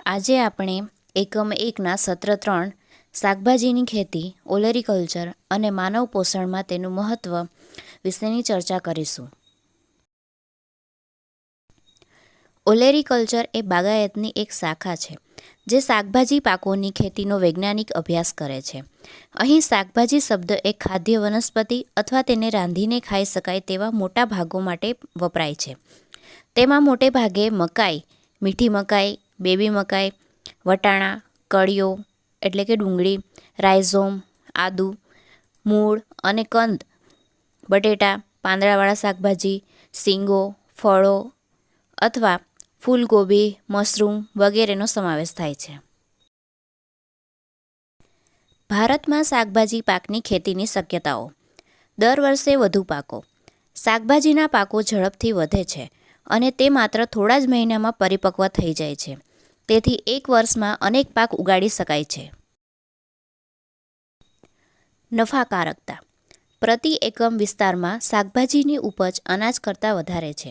આજે આપણે એકમ 1ના સત્ર 3 શાકભાજીની ખેતી, ઓલેરીકલ્ચર અને માનવ પોષણમાં તેનું મહત્ત્વ વિશેની ચર્ચા કરીશું. ઓલેરીકલ્ચર એ બાગાયતની એક શાખા છે જે શાકભાજી પાકોની ખેતીનો વૈજ્ઞાનિક અભ્યાસ કરે છે. અહીં શાકભાજી શબ્દ એક ખાદ્ય વનસ્પતિ અથવા તેને રાંધીને ખાઈ શકાય તેવા મોટા ભાગો માટે વપરાય છે. તેમાં મોટે ભાગે મકાઈ, મીઠી મકાઈ, બેબી મકાઈ, વટાણા, કળીઓ એટલે કે ડુંગળી, રાઇઝોમ, આદુ, મૂળ અને કંદ, બટેટા, પાંદડાવાળા શાકભાજી, શીંગો, ફળો અથવા ફૂલગોબી, મશરૂમ વગેરેનો સમાવેશ થાય છે. ભારતમાં શાકભાજી પાકની ખેતીની શક્યતાઓ. દર વર્ષે વધુ પાકો. શાકભાજીના પાકો ઝડપથી વધે છે અને તે માત્ર થોડા જ મહિનામાં પરિપક્વ થઈ જાય છે. તેથી એક વર્ષમાં અનેક પાક ઉગાડી શકાય છે. નફાકારકતા. પ્રતિ એકમ વિસ્તારમાં શાકભાજીની ઉપજ અનાજ કરતાં વધારે છે.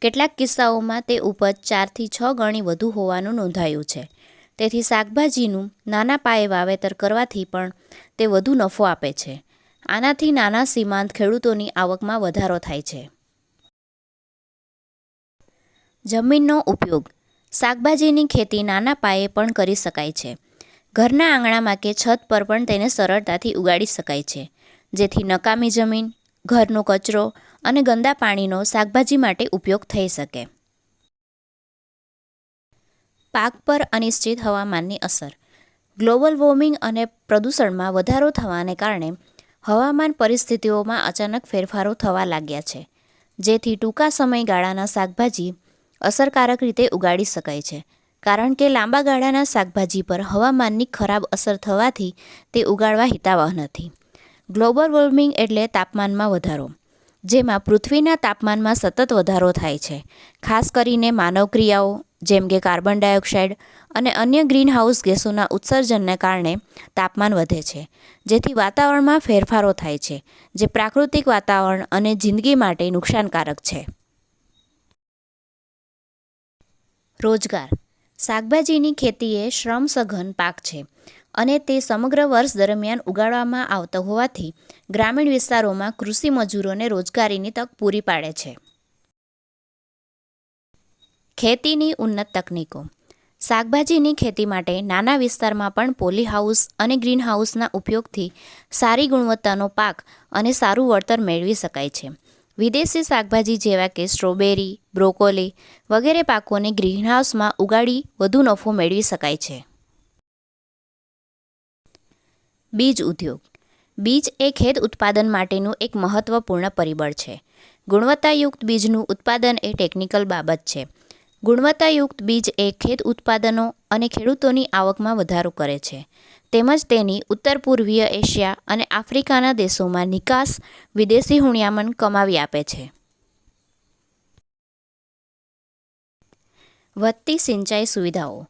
કેટલાક કિસ્સાઓમાં તે ઉપજ 4 થી 6 ગણી વધુ હોવાનું નોંધાયું છે. તેથી શાકભાજીનું નાના પાયે વાવેતર કરવાથી પણ તે વધુ નફો આપે છે. આનાથી નાના સીમાંત ખેડૂતોની આવકમાં વધારો થાય છે. જમીનનો ઉપયોગ. શાકભાજીની ખેતી નાના પાયે પણ કરી શકાય છે. ઘરના આંગણામાં કે છત પર પણ તેને સરળતાથી ઉગાડી શકાય છે, જેથી નકામી જમીન, ઘરનો કચરો અને ગંદા પાણીનો શાકભાજી માટે ઉપયોગ થઈ શકે. પાક પર અનિશ્ચિત હવામાનની અસર. ગ્લોબલ વોર્મિંગ અને પ્રદૂષણમાં વધારો થવાને કારણે હવામાન પરિસ્થિતિઓમાં અચાનક ફેરફારો થવા લાગ્યા છે, જેથી ટૂંકા સમયગાળાના શાકભાજી અસરકારક રીતે ઉગાડી શકાય છે. કારણ કે લાંબા ગાળાના શાકભાજી પર હવામાનની ખરાબ અસર થવાથી તે ઉગાડવા હિતાવહ નથી. ગ્લોબલ વોર્મિંગ એટલે તાપમાનમાં વધારો, જેમાં પૃથ્વીના તાપમાનમાં સતત વધારો થાય છે. ખાસ કરીને માનવ ક્રિયાઓ જેમ કે કાર્બન ડાયોક્સાઇડ અને અન્ય ગ્રીનહાઉસ ગેસોના ઉત્સર્જનને કારણે તાપમાન વધે છે, જેથી વાતાવરણમાં ફેરફારો થાય છે, જે પ્રાકૃતિક વાતાવરણ અને જિંદગી માટે નુકસાનકારક છે. રોજગાર. શાકભાજીની ખેતી એ શ્રમ સઘન પાક છે અને તે સમગ્ર વર્ષ દરમિયાન ઉગાડવામાં આવતો હોવાથી ગ્રામીણ વિસ્તારોમાં કૃષિ મજૂરોને રોજગારીની તક પૂરી પાડે છે. ખેતીની ઉન્નત તકનીકો. શાકભાજીની ખેતી માટે નાના વિસ્તારમાં પણ પોલીહાઉસ અને ગ્રીનહાઉસના ઉપયોગથી સારી ગુણવત્તાનો પાક અને સારું વળતર મેળવી શકાય છે. વિદેશી શાકભાજી જેવા કે સ્ટ્રોબેરી, બ્રોકોલી વગેરે પાકોને ગ્રીનહાઉસમાં ઉગાડી વધુ નફો મેળવી શકાય છે. બીજ ઉદ્યોગ. બીજ એ ખેત ઉત્પાદન માટેનું એક મહત્વપૂર્ણ પરિબળ છે. ગુણવત્તાયુક્ત બીજનું ઉત્પાદન એ ટેકનિકલ બાબત છે. ગુણવત્તાયુક્ત બીજ એ ખેત ઉત્પાદનો અને ખેડૂતોની આવકમાં વધારો કરે છે, તેમજ તેની ઉત્તર પૂર્વીય એશિયા અને આફ્રિકાના દેશોમાં નિકાસ વિદેશી હુંડિયામણ કમાવી આપે છે. વધતી સિંચાઈ સુવિધાઓ.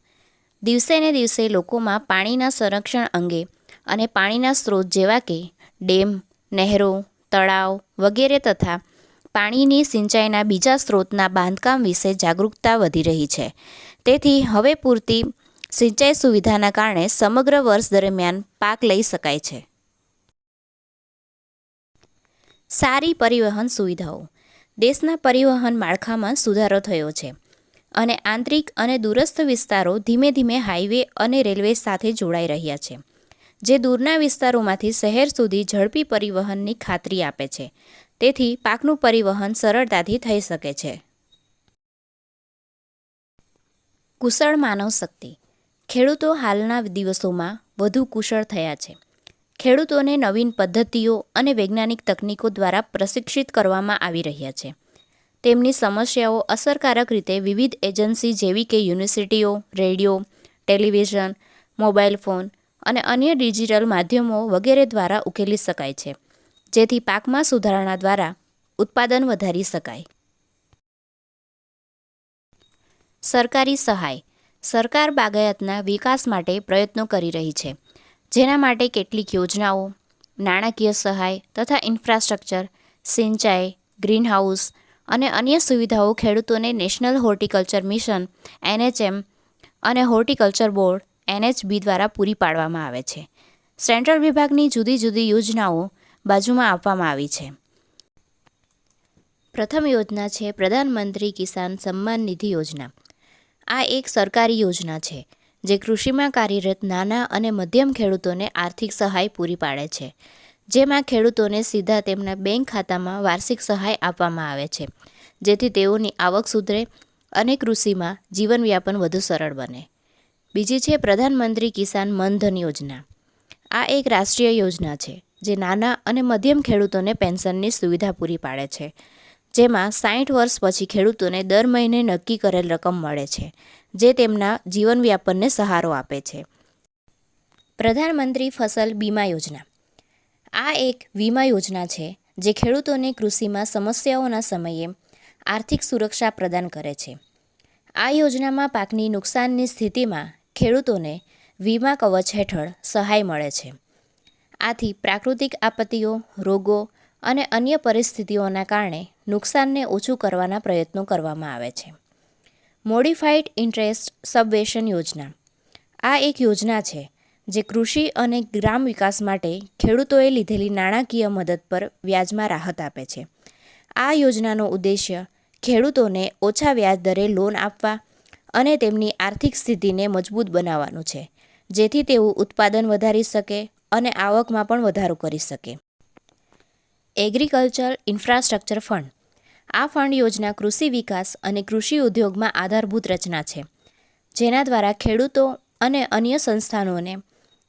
દિવસે ને દિવસે લોકોમાં પાણીના સંરક્ષણ અંગે અને પાણીના સ્ત્રોત જેવા કે ડેમ, નહેરો, તળાવ વગેરે તથા પાણીની સિંચાઈના બીજા સ્ત્રોતના બાંધકામ વિશે જાગૃતતા વધી રહી છે. તેથી હવે પૂરતી સિંચાઈ સુવિધાના કારણે સમગ્ર વર્ષ દરમિયાન પાક લઈ શકાય છે. સારી પરિવહન સુવિધાઓ. દેશના પરિવહન માળખામાં સુધારો થયો છે અને આંતરિક અને દૂરસ્થ વિસ્તારો ધીમે ધીમે હાઈવે અને રેલવે સાથે જોડાઈ રહ્યા છે, જે દૂરના વિસ્તારોમાંથી શહેર સુધી ઝડપી પરિવહનની ખાતરી આપે છે. તેથી પાકનું પરિવહન સરળતાથી થઈ શકે છે. કુશળ માનવ શક્તિ. ખેડૂતો હાલના દિવસોમાં વધુ કુશળ થયા છે. ખેડૂતોને નવીન પદ્ધતિઓ અને વૈજ્ઞાનિક તકનીકો દ્વારા પ્રશિક્ષિત કરવામાં આવી રહ્યા છે. તેમની સમસ્યાઓ અસરકારક રીતે વિવિધ એજન્સી જેવી કે યુનિવર્સિટીઓ, રેડિયો, ટેલિવિઝન, મોબાઈલ ફોન અને અન્ય ડિજિટલ માધ્યમો વગેરે દ્વારા ઉકેલી શકાય છે, જેથી પાકમાં સુધારણા દ્વારા ઉત્પાદન વધારી શકાય. સરકારી સહાય. સરકાર બાગાયતના વિકાસ માટે પ્રયત્નો કરી રહી છે, જેના માટે કેટલીક યોજનાઓ, નાણાકીય સહાય તથા ઇન્ફ્રાસ્ટ્રક્ચર, સિંચાઈ, ગ્રીનહાઉસ અને અન્ય સુવિધાઓ ખેડૂતોને નેશનલ હોર્ટિકલ્ચર મિશન NHM અને હોર્ટિકલ્ચર બોર્ડ NHB દ્વારા પૂરી પાડવામાં આવે છે. સેન્ટ્રલ વિભાગની જુદી જુદી યોજનાઓ બાજુમાં આપવામાં આવી છે. પ્રથમ યોજના છે પ્રધાનમંત્રી કિસાન સન્માન નિધિ યોજના. આ એક સરકારી યોજના છે જે કૃષિમાં કાર્યરત નાના અને મધ્યમ ખેડૂતોને આર્થિક સહાય પૂરી પાડે છે, જેમાં ખેડૂતોને સીધા તેમના બેંક ખાતામાં વાર્ષિક સહાય આપવામાં આવે છે, જેથી તેઓની આવક સુધરે અને કૃષિમાં જીવનયાપન વધુ સરળ બને. બીજી છે પ્રધાનમંત્રી કિસાન મન ધન યોજના. આ એક રાષ્ટ્રીય યોજના છે જે નાના અને મધ્યમ ખેડૂતોને પેન્શનની સુવિધા પૂરી પાડે છે, જેમાં 60 વર્ષ પછી ખેડૂતોને દર મહિને નક્કી કરેલ રકમ મળે છે, જે તેમના જીવનયાપનને સહારો આપે છે. પ્રધાનમંત્રી ફસલ બીમા યોજના. આ એક વીમા યોજના છે જે ખેડૂતોને કૃષિમાં સમસ્યાઓના સમયે આર્થિક સુરક્ષા પ્રદાન કરે છે. આ યોજનામાં પાકની નુકસાનની સ્થિતિમાં ખેડૂતોને વીમા કવચ હેઠળ સહાય મળે છે. આથી પ્રાકૃતિક આપત્તિઓ, રોગો અને અન્ય પરિસ્થિતિઓના કારણે નુકસાનને ઓછું કરવાના પ્રયત્નો કરવામાં આવે છે. મોડિફાઈડ ઇન્ટરેસ્ટ સબવેશન યોજના. આ એક યોજના છે જે કૃષિ અને ગ્રામ વિકાસ માટે ખેડૂતોએ લીધેલી નાણાકીય મદદ પર વ્યાજમાં રાહત આપે છે. આ યોજનાનો ઉદ્દેશ્ય ખેડૂતોને ઓછા વ્યાજ દરે લોન આપવા અને તેમની આર્થિક સ્થિતિને મજબૂત બનાવવાનું છે, જેથી તેઓ ઉત્પાદન વધારી શકે અને આવકમાં પણ વધારો કરી શકે. Agriculture infrastructure fund. આ ફંડ યોજના કૃષિ વિકાસ અને કૃષિ ઉદ્યોગમાં આધારભૂત રચના છે, જેના દ્વારા ખેડૂતો અને અન્ય સંસ્થાનોને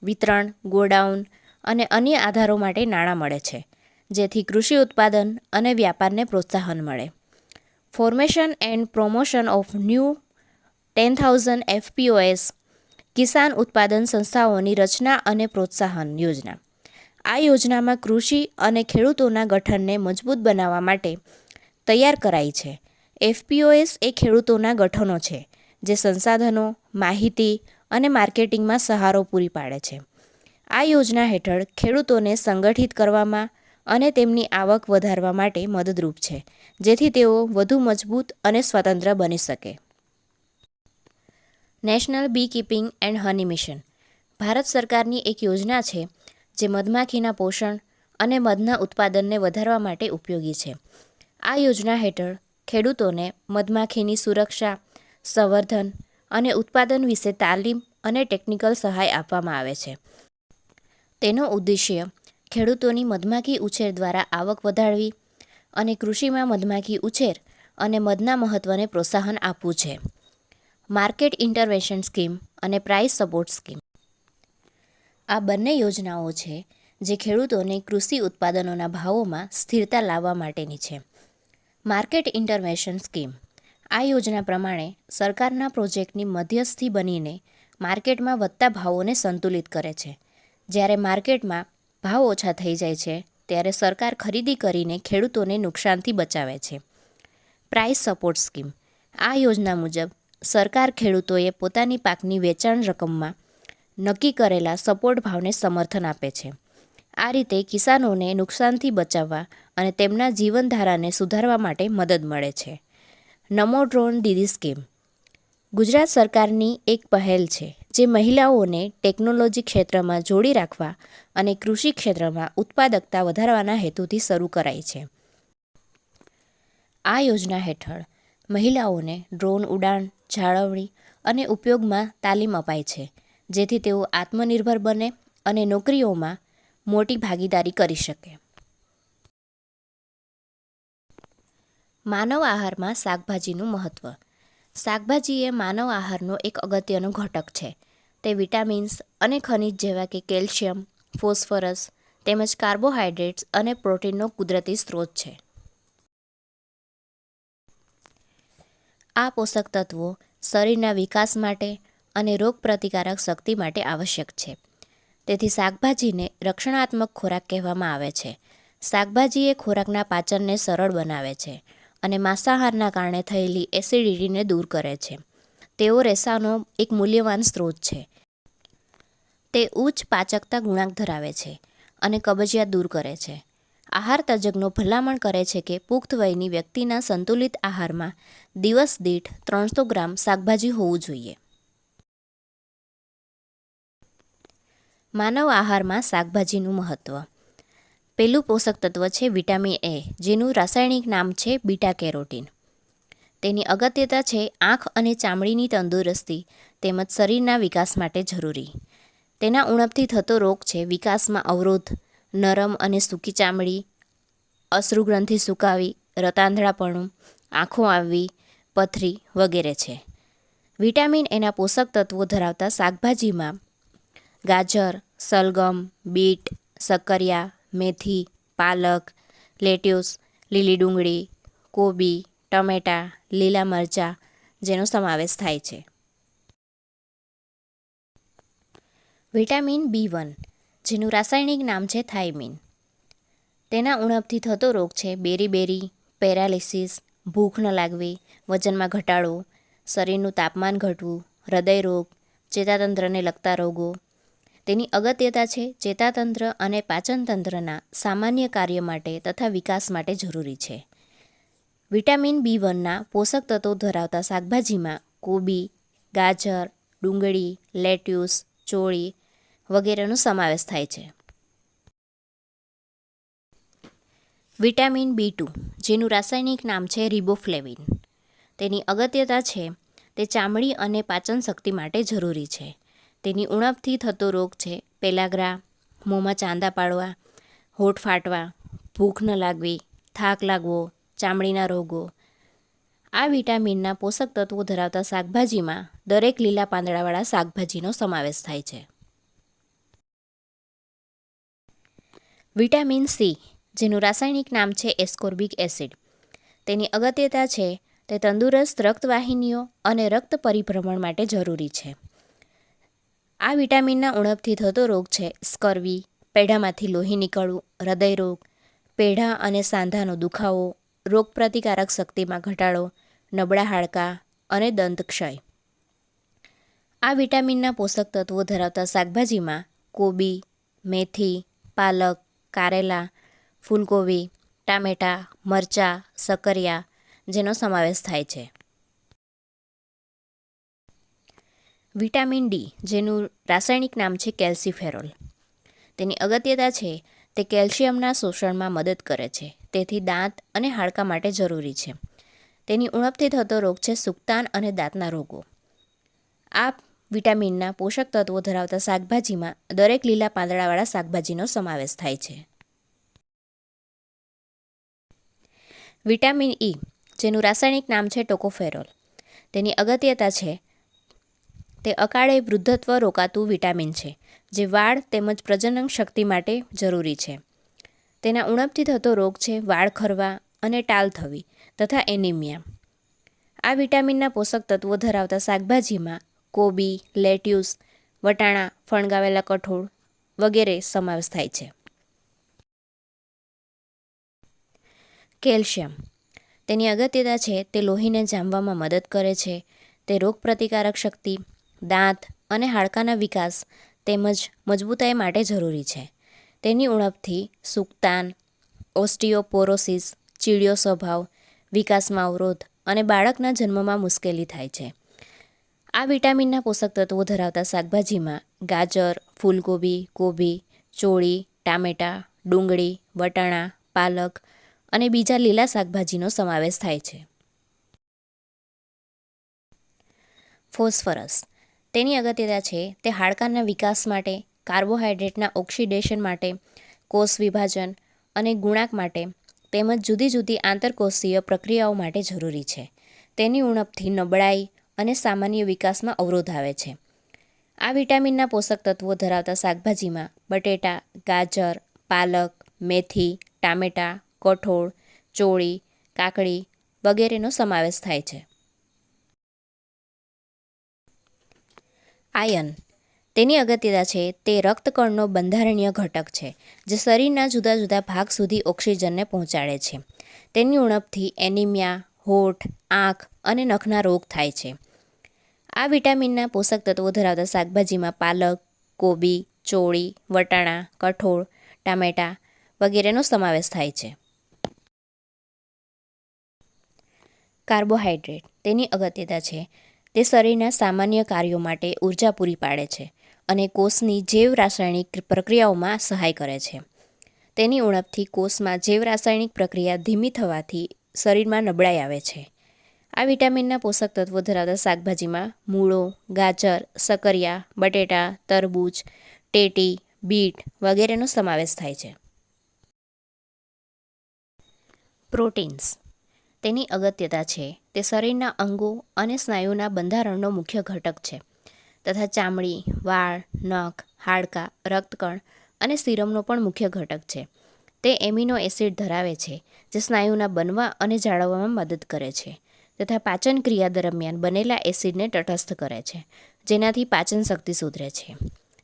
વિતરણ, ગોડાઉન અને અન્ય આધારો માટે નાણાં મળે છે, જેથી કૃષિ ઉત્પાદન અને વ્યાપારને પ્રોત્સાહન મળે. Formation and promotion of new 10,000 FPOs કિસાન ઉત્પાદન સંસ્થાઓની રચના અને પ્રોત્સાહન યોજના. આ યોજનામાં કૃષિ અને ખેડૂતોના ગઠનને મજબૂત બનાવવા માટે તૈયાર કરાઈ છે. FPOs એ ખેડૂતોના ગઠનો છે જે સંસાધનો, માહિતી અને માર્કેટિંગમાં સહારો પૂરી પાડે છે. આ યોજના હેઠળ ખેડૂતોને સંગઠિત કરવામાં અને તેમની આવક વધારવા માટે મદદરૂપ છે, જેથી તેઓ વધુ મજબૂત અને સ્વતંત્ર બની શકે. National bee keeping and honey mission. Bharat સરકારની એક યોજના છે જે મધમાખીના પોષણ અને મધના ઉત્પાદનને વધારવા માટે ઉપયોગી છે. આ યોજના હેઠળ ખેડૂતોને મધમાખીની સુરક્ષા, સંવર્ધન અને ઉત્પાદન વિશે તાલીમ અને ટેકનિકલ સહાય આપવામાં આવે છે. તેનો ઉદ્દેશ્ય ખેડૂતોની મધમાખી ઉછેર દ્વારા આવક વધારવી અને કૃષિમાં મધમાખી ઉછેર અને મધના મહત્ત્વને પ્રોત્સાહન આપવું છે. માર્કેટ ઇન્ટરવેન્શન સ્કીમ અને પ્રાઇસ સપોર્ટ સ્કીમ. આ બંને યોજનાઓ છે જે ખેડૂતોને કૃષિ ઉત્પાદનોના ભાવોમાં સ્થિરતા લાવવા માટેની છે. Market intervention scheme. આ યોજના પ્રમાણે સરકારના પ્રોજેક્ટની મધ્યસ્થી બનીને માર્કેટમાં વધતા ભાવોને સંતુલિત કરે છે. જ્યારે માર્કેટમાં ભાવ ઓછા થઈ જાય છે ત્યારે સરકાર ખરીદી કરીને ખેડૂતોને નુકસાનથી બચાવે છે. Price support scheme. આ યોજના મુજબ સરકાર ખેડૂતોએ પોતાની પાકની વેચાણ રકમમાં નક્કી કરેલા સપોર્ટ ભાવને સમર્થન આપે છે. આ રીતે કિસાનોને નુકસાનથી બચાવવા અને તેમના જીવનધારાને સુધારવા માટે મદદ મળે છે. નમો ડ્રોન દીદી સ્કીમ. ગુજરાત સરકારની એક પહેલ છે જે મહિલાઓને ટેકનોલોજી ક્ષેત્રમાં જોડી રાખવા અને કૃષિ ક્ષેત્રમાં ઉત્પાદકતા વધારવાના હેતુથી શરૂ કરાઈ છે. આ યોજના હેઠળ મહિલાઓને ડ્રોન ઉડાન, જાળવણી અને ઉપયોગમાં તાલીમ અપાય છે, જેથી તેઓ આત્મનિર્ભર બને અને નોકરીઓમાં મોટી ભાગીદારી કરી શકે. માનવ આહારમાં શાકભાજીનું મહત્ત્વ. શાકભાજી એ માનવ આહારનો એક અગત્યનો ઘટક છે. તે વિટામિન્સ અને ખનિજ જેવા કે કેલ્શિયમ, ફોસ્ફરસ તેમજ કાર્બોહાઈડ્રેટ્સ અને પ્રોટીનનો કુદરતી સ્ત્રોત છે. આ પોષક તત્વો શરીરના વિકાસ માટે અને રોગપ્રતિકારક શક્તિ માટે આવશ્યક છે. તેથી શાકભાજીને રક્ષણાત્મક ખોરાક કહેવામાં આવે છે. શાકભાજી એ ખોરાકના પાચનને સરળ બનાવે છે અને માંસાહારના કારણે થયેલી એસિડિટીને દૂર કરે છે. તેઓ રેસાનો એક મૂલ્યવાન સ્ત્રોત છે. તે ઉચ્ચ પાચકતા ગુણાંક ધરાવે છે અને કબજિયાત દૂર કરે છે. આહાર તજજ્ઞો ભલામણ કરે છે કે પુખ્ત વયની વ્યક્તિના સંતુલિત આહારમાં દિવસ દીઠ 300 ગ્રામ શાકભાજી હોવું જોઈએ. માનવ આહારમાં શાકભાજીનું મહત્ત્વ. પહેલું પોષક તત્વ છે વિટામિન એ, જેનું રાસાયણિક નામ છે બીટા કેરોટીન. તેની અગત્યતા છે આંખ અને ચામડીની તંદુરસ્તી તેમજ શરીરના વિકાસ માટે જરૂરી. તેના ઉણપથી થતો રોગ છે વિકાસમાં અવરોધ, નરમ અને સૂકી ચામડી, અશ્રુગ્રંથિ સુકાવી, રતાંધળાપણું, આંખો આવવી, પથરી વગેરે છે. વિટામિન એના પોષક તત્વો ધરાવતા શાકભાજીમાં ગાજર, સલગમ, બીટ, શક્કરિયા, મેથી, પાલક, લેટ્યુસ, લીલી ડુંગળી, કોબી, ટમેટાં, લીલા મરચાં જેનો સમાવેશ થાય છે. વિટામિન B1, જેનું રાસાયણિક નામ છે થાઇમીન. તેના ઉણપથી થતો રોગ છે બેરી-બેરી, પેરાલિસિસ, ભૂખ ન લાગવી, વજનમાં ઘટાડો, શરીરનું તાપમાન ઘટવું, હૃદયરોગ, ચેતાતંત્રને લગતા રોગો. તેની અગત્યતા છે ચેતાતંત્ર અને પાચનતંત્રના સામાન્ય કાર્ય માટે તથા વિકાસ માટે જરૂરી છે. વિટામિન B1ના પોષક તત્વો ધરાવતા શાકભાજીમાં કોબી, ગાજર, ડુંગળી, લેટ્યુસ, ચોળી વગેરેનો સમાવેશ થાય છે. વિટામિન B2, જેનું રાસાયણિક નામ છે રિબોફ્લેવિન. તેની અગત્યતા છે તે ચામડી અને પાચન શક્તિ માટે જરૂરી છે. તેની ઉણપથી થતો રોગ છે પેલાગ્રા, મોંમાં ચાંદા પાડવા, હોઠ ફાટવા, ભૂખ ન લાગવી, થાક લાગવો, ચામડીના રોગો. આ વિટામિનના પોષક તત્વો ધરાવતા શાકભાજીમાં દરેક લીલા પાંદડાવાળા શાકભાજીનો સમાવેશ થાય છે. વિટામિન સી, જેનું રાસાયણિક નામ છે એસ્કોર્બિક એસિડ. તેની અગત્યતા છે તે તંદુરસ્ત રક્તવાહિનીઓ અને રક્ત પરિભ્રમણ માટે જરૂરી છે. આ વિટામિનના ઉણપથી થતો રોગ છે સ્કર્વી, પેઢામાંથી લોહી નીકળવું, હૃદયરોગ, પેઢા અને સાંધાનો દુખાવો, રોગપ્રતિકારક શક્તિમાં ઘટાડો, નબળા હાડકાં અને દંતક્ષય. આ વિટામિનના પોષક તત્વો ધરાવતા શાકભાજીમાં કોબી, મેથી, પાલક, કારેલા, ફૂલકોબી, ટામેટાં, મરચાં, શક્કરિયા જેનો સમાવેશ થાય છે. વિટામિન ડી, જેનું રાસાયણિક નામ છે કેલ્સીફેરોલ. તેની અગત્યતા છે તે કેલ્શિયમના શોષણમાં મદદ કરે છે, તેથી દાંત અને હાડકાં માટે જરૂરી છે. તેની ઉણપથી થતો રોગ છે સુક્તાન અને દાંતના રોગો. આ વિટામિનના પોષક તત્વો ધરાવતા શાકભાજીમાં દરેક લીલા પાંદડાવાળા શાકભાજીનો સમાવેશ થાય છે. વિટામિન ઈ, જેનું રાસાયણિક નામ છે ટોકોફેરોલ. તેની અગત્યતા છે તે અકાળે વૃદ્ધત્વ રોકાતું વિટામિન છે, જે વાળ તેમજ પ્રજનન શક્તિ માટે જરૂરી છે. તેના ઉણપથી થતો રોગ છે વાળ ખરવા અને ટાલ થવી તથા એનિમિયા. આ વિટામિનના પોષક તત્વો ધરાવતા શાકભાજીમાં કોબી, લેટ્યુસ, વટાણા, ફણગાવેલા કઠોળ વગેરે સમાવેશ થાય છે. કેલ્શિયમ, તેની અગત્યતા છે તે લોહીને જામવામાં મદદ કરે છે. તે રોગપ્રતિકારક શક્તિ, દાંત અને હાડકાના વિકાસ તેમજ મજબૂતાઈ માટે જરૂરી છે. તેની ઉણપથી સુક્તાન, ઓસ્ટિયોપોરોસિસ, ચીડિયો સ્વભાવ, વિકાસમાં અવરોધ અને બાળકના જન્મમાં મુશ્કેલી થાય છે. આ વિટામિનના પોષક તત્વો ધરાવતા શાકભાજીમાં ગાજર, ફૂલકોબી, કોબી, ચોળી, ટામેટાં, ડુંગળી, વટાણા, પાલક અને બીજા લીલા શાકભાજીનો સમાવેશ થાય છે. ફોસ્ફરસ, તેની અગત્યતા છે તે હાડકાના વિકાસ માટે, કાર્બોહાઈડ્રેટના ઓક્સિડેશન માટે, કોષ વિભાજન અને ગુણાક માટે તેમજ જુદી જુદી આંતરકોષીય પ્રક્રિયાઓ માટે જરૂરી છે. તેની ઉણપથી નબળાઈ અને સામાન્ય વિકાસમાં અવરોધ આવે છે. આ વિટામિનના પોષક તત્વો ધરાવતા શાકભાજીમાં બટેટા, ગાજર, પાલક, મેથી, ટામેટાં, કઠોળ, ચોળી, કાકડી વગેરેનો સમાવેશ થાય છે. આયર્ન, તેની અગત્યતા છે તે રક્તકણનો બંધારણીય ઘટક છે, જે શરીરના જુદા જુદા ભાગ સુધી ઓક્સિજનને પહોંચાડે છે. તેની ઉણપથી એનિમિયા, હોઠ, આંખ અને નખના રોગ થાય છે. આ વિટામિનના પોષક તત્વો ધરાવતા શાકભાજીમાં પાલક, કોબી, ચોળી, વટાણા, કઠોળ, ટામેટાં વગેરેનો સમાવેશ થાય છે. કાર્બોહાઈડ્રેટ, તેની અગત્યતા છે તે શરીરના સામાન્ય કાર્યો માટે ઉર્જા પૂરી પાડે છે અને કોષની જૈવ રાસાયણિક પ્રક્રિયાઓમાં સહાય કરે છે. તેની ઉણપથી કોષમાં જૈવ રાસાયણિક પ્રક્રિયા ધીમી થવાથી શરીરમાં નબળાઈ આવે છે. આ વિટામિનના પોષક તત્વો ધરાવતા શાકભાજીમાં મૂળો, ગાજર, સકરિયા, બટેટા, તરબૂચ, ટેટી, બીટ વગેરેનો સમાવેશ થાય છે. પ્રોટીન્સ. તેની અગત્યતા છે તે શરીરના અંગો અને સ્નાયુના બંધારણનો મુખ્ય ઘટક છે તથા ચામડી, વાળ, નખ, હાડકાં, રક્તકણ અને સીરમનો પણ મુખ્ય ઘટક છે. તે એમિનો એસિડ ધરાવે છે જે સ્નાયુના બનવા અને જાળવવામાં મદદ કરે છે તથા પાચન ક્રિયા દરમિયાન બનેલા એસિડને તટસ્થ કરે છે, જેનાથી પાચન શક્તિ સુધરે છે.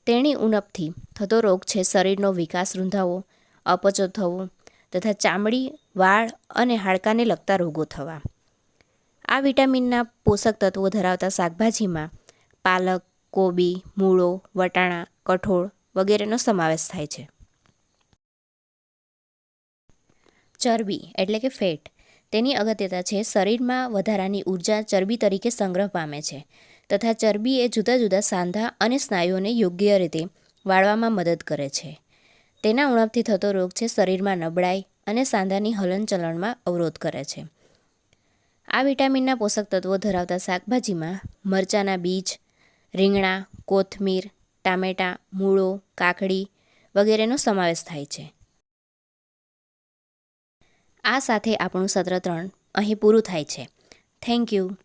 તેની ઉણપથી થતો રોગ છે શરીરનો વિકાસ રૂંધાવો, અપચો થવો તથા ચામડી, વાળ અને હાડકાને લગતા રોગો થવા. આ વિટામિનના પોષક તત્વો ધરાવતા શાકભાજીમાં પાલક, કોબી, મૂળો, વટાણા, કઠોળ વગેરેનો સમાવેશ થાય છે. ચરબી એટલે કે ફેટ. તેની અગત્યતા છે શરીરમાં વધારાની ઉર્જા ચરબી તરીકે સંગ્રહ પામે છે તથા ચરબી એ જુદા જુદા સાંધા અને સ્નાયુઓને યોગ્ય રીતે વાળવામાં મદદ કરે છે. તેના ઉણપથી થતો રોગ છે શરીરમાં નબળાઈ અને સાંધાની હલનચલનમાં અવરોધ કરે છે. આ વિટામિનના પોષક તત્વો ધરાવતા શાકભાજીમાં મરચાના બીજ, રીંગણા, કોથમીર, ટામેટાં, મૂળો, કાકડી વગેરેનો સમાવેશ થાય છે. આ સાથે આપણું સત્ર 3 અહીં પૂરું થાય છે. Thank you.